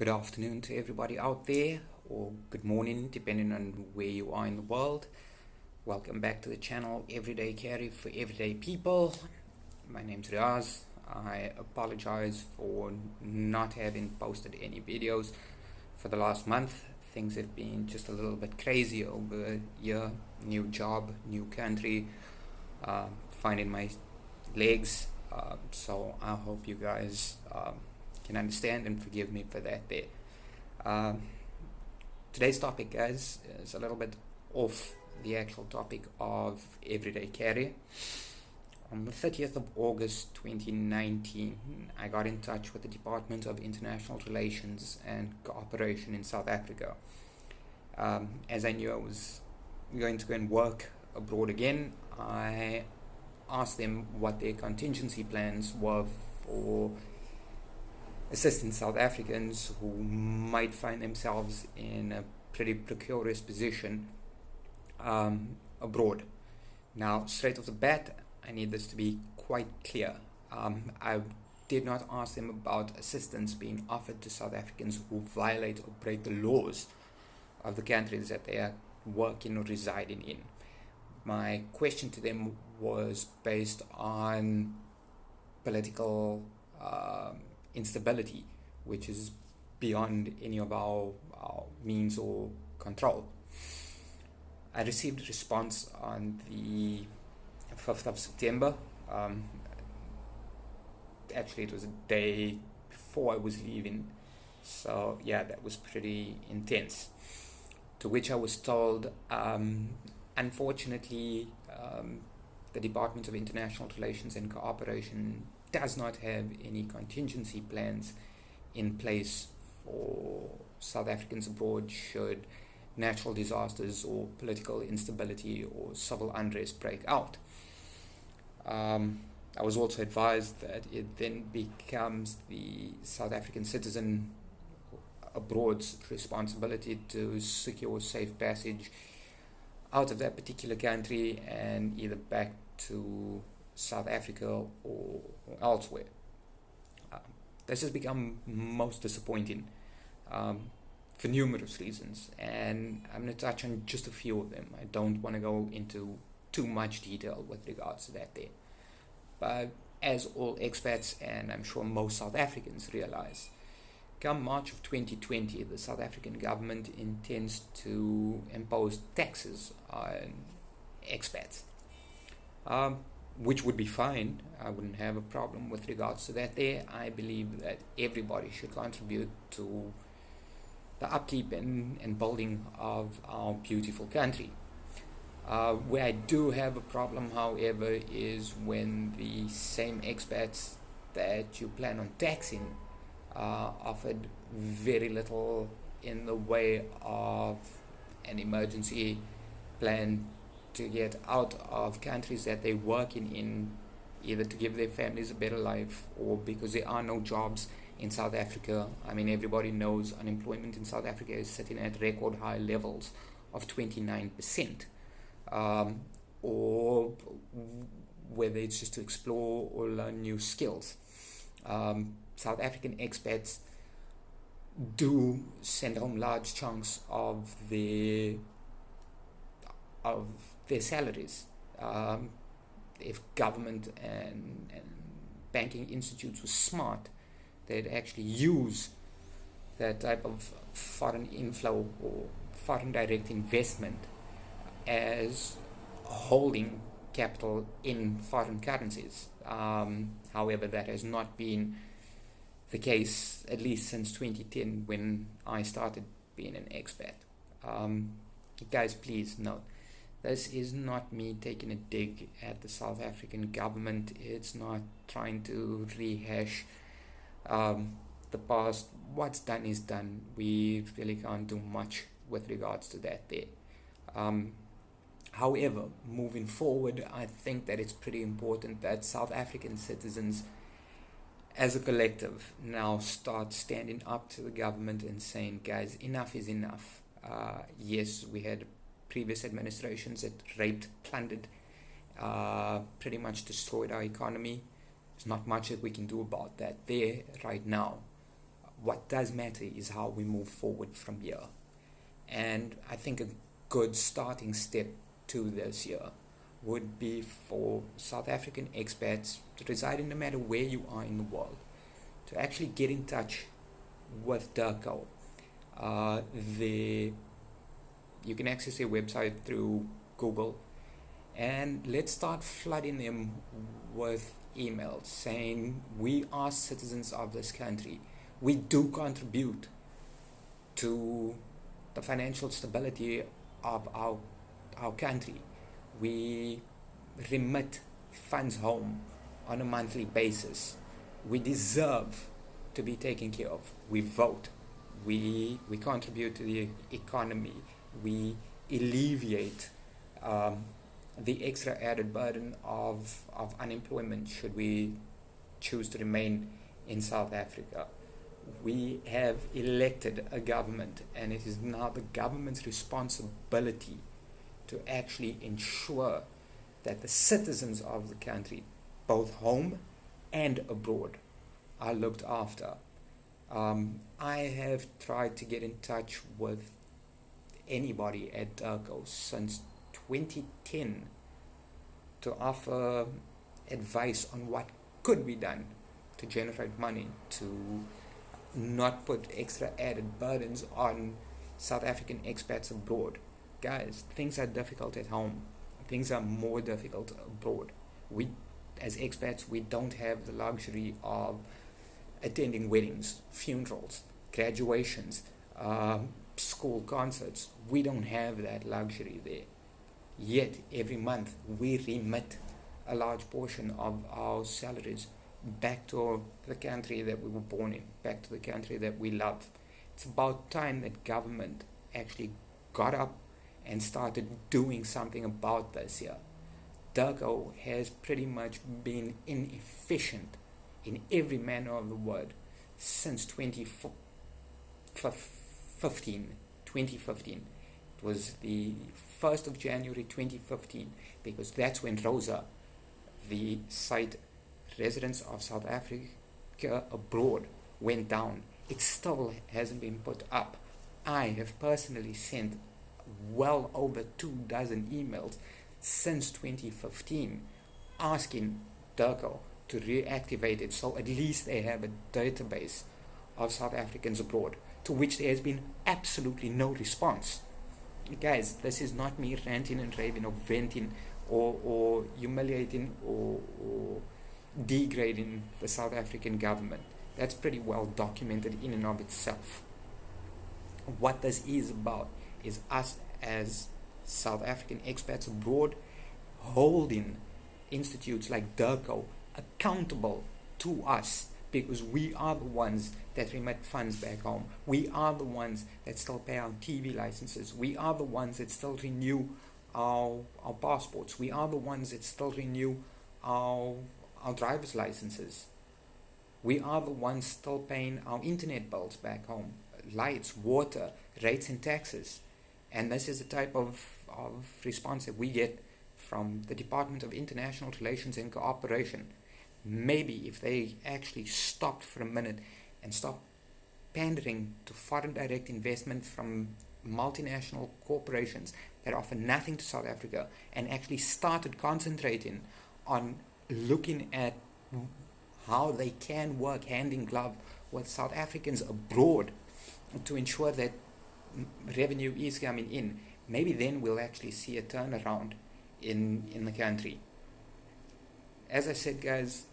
Good afternoon to everybody out there, or good morning, depending on where you are in the world. Welcome back to the channel Everyday Carry for Everyday People. My name's Riaz. I apologize for not having posted any videos for the last month. Things have been just a little bit crazy over here. New job, new country, finding my legs. So I hope you guys can understand and forgive me for that there. Today's topic, guys, is a little bit off the actual topic of everyday carry. On the 30th of August 2019, I got in touch with the Department of International Relations and Cooperation in South Africa. As I knew I was going to go and work abroad again, I asked them what their contingency plans were for assisting South Africans who might find themselves in a pretty precarious position abroad. Now, straight off the bat, I need this to be quite clear. I did not ask them about assistance being offered to South Africans who violate or break the laws of the countries that they are working or residing in. My question to them was based on political instability, which is beyond any of our means or control. I received a response on the 5th of September. Actually, it was a day before I was leaving. So, yeah, that was pretty intense. To which I was told, unfortunately, the Department of International Relations and Cooperation does not have any contingency plans in place for South Africans abroad should natural disasters or political instability or civil unrest break out. I was also advised that it then becomes the South African citizen abroad's responsibility to secure safe passage out of that particular country and either back to South Africa or elsewhere. This has become most disappointing for numerous reasons, and I'm going to touch on just a few of them. I don't want to go into too much detail with regards to that there. But as all expats, and I'm sure most South Africans realize, come March of 2020, the South African government intends to impose taxes on expats. Which would be fine. I wouldn't have a problem with regards to that there. I believe that everybody should contribute to the upkeep and building of our beautiful country. Where I do have a problem, however, is when the same expats that you plan on taxing are offered very little in the way of an emergency plan to get out of countries that they're working in, either to give their families a better life or because there are no jobs in South Africa. I mean, everybody knows unemployment in South Africa is sitting at record high levels of 29%. Or whether it's just to explore or learn new skills. South African expats do send home large chunks of their salaries. If government and banking institutes were smart, they'd actually use that type of foreign inflow or foreign direct investment as holding capital in foreign currencies. However, that has not been the case, at least since 2010 when I started being an expat. Guys, please note, this is not me taking a dig at the South African government. It's not trying to rehash the past. What's done is done. We really can't do much with regards to that there. However, moving forward, I think that it's pretty important that South African citizens as a collective now start standing up to the government and saying, guys, enough is enough. Yes, we had previous administrations that raped, plundered, pretty much destroyed our economy. There's not much that we can do about that there right now. What does matter is how we move forward from here. And I think a good starting step to this year would be for South African expats to reside in no matter where you are in the world to actually get in touch with DIRCO. You can access their website through Google, and let's start flooding them with emails saying we are citizens of this country. We do contribute to the financial stability of our country. We remit funds home on a monthly basis. We deserve to be taken care of. We vote. We contribute to the economy. We alleviate the extra added burden of unemployment should we choose to remain in South Africa. We have elected a government, and it is now the government's responsibility to actually ensure that the citizens of the country, both home and abroad, are looked after. I have tried to get in touch with anybody at DIRCO since 2010 to offer advice on what could be done to generate money, to not put extra added burdens on South African expats abroad. Guys, things are difficult at home. Things are more difficult abroad. We, as expats, we don't have the luxury of attending weddings, funerals, graduations, school concerts. We don't have that luxury there. Yet, every month, we remit a large portion of our salaries back to the country that we were born in, back to the country that we love. It's about time that government actually got up and started doing something about this here. DIRCO has pretty much been inefficient in every manner of the word since 2015. It was the 1st of January 2015, because that's when ROSA, the site Residents of South Africa Abroad, went down. It still hasn't been put up. I have personally sent well over 24 emails since 2015 asking DIRCO to reactivate it, so at least they have a database of South Africans abroad, to which there has been absolutely no response. Guys, this is not me ranting and raving or venting or humiliating or degrading the South African government. That's pretty well documented in and of itself. What this is about is us as South African expats abroad holding institutes like DIRCO accountable to us, because we are the ones that remit funds back home. We are the ones that still pay our TV licenses. We are the ones that still renew our passports. We are the ones that still renew our driver's licenses. We are the ones still paying our internet bills back home, lights, water, rates and taxes. And this is the type of response that we get from the Department of International Relations and Cooperation. Maybe if they actually stopped for a minute and stopped pandering to foreign direct investment from multinational corporations that offer nothing to South Africa, and actually started concentrating on looking at how they can work hand in glove with South Africans abroad to ensure that revenue is coming in, maybe then we'll actually see a turnaround in the country. As I said, guys,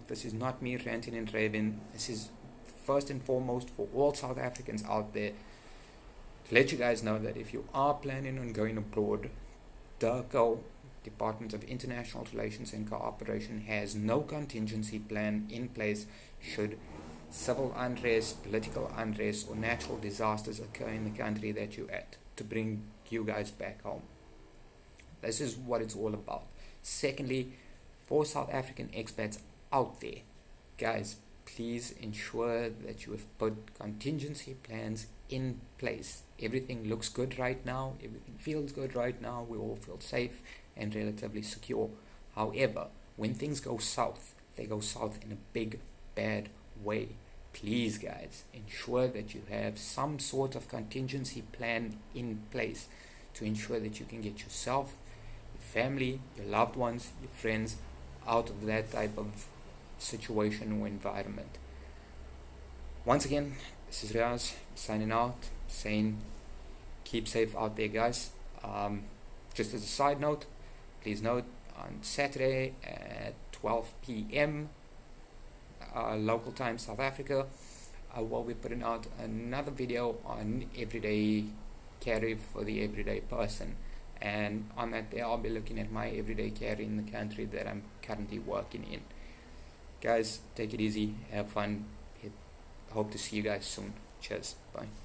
this is not me ranting and raving. This is first and foremost for all South Africans out there, to let you guys know that if you are planning on going abroad, DIRCO, Department of International Relations and Cooperation, has no contingency plan in place should civil unrest, political unrest, or natural disasters occur in the country that you're at, to bring you guys back home. This is what it's all about. Secondly, for South African expats out there, guys, please ensure that you have put contingency plans in place. Everything looks good right now. Everything feels good right now. We all feel safe and relatively secure. However, when things go south, they go south in a big, bad way. please guys, ensure that you have some sort of contingency plan in place to ensure that you can get yourself, your family, your loved ones, your friends out of that type of situation or environment. Once again, this is Riaz signing out, saying keep safe out there, guys. Just as a side note, please note on Saturday at 12 p.m. Local time, South Africa, we'll be putting out another video on everyday carry for the everyday person. And on that day, I'll be looking at my everyday carry in the country that I'm currently working in. Guys, take it easy, have fun. Hope to see you guys soon. Cheers, bye.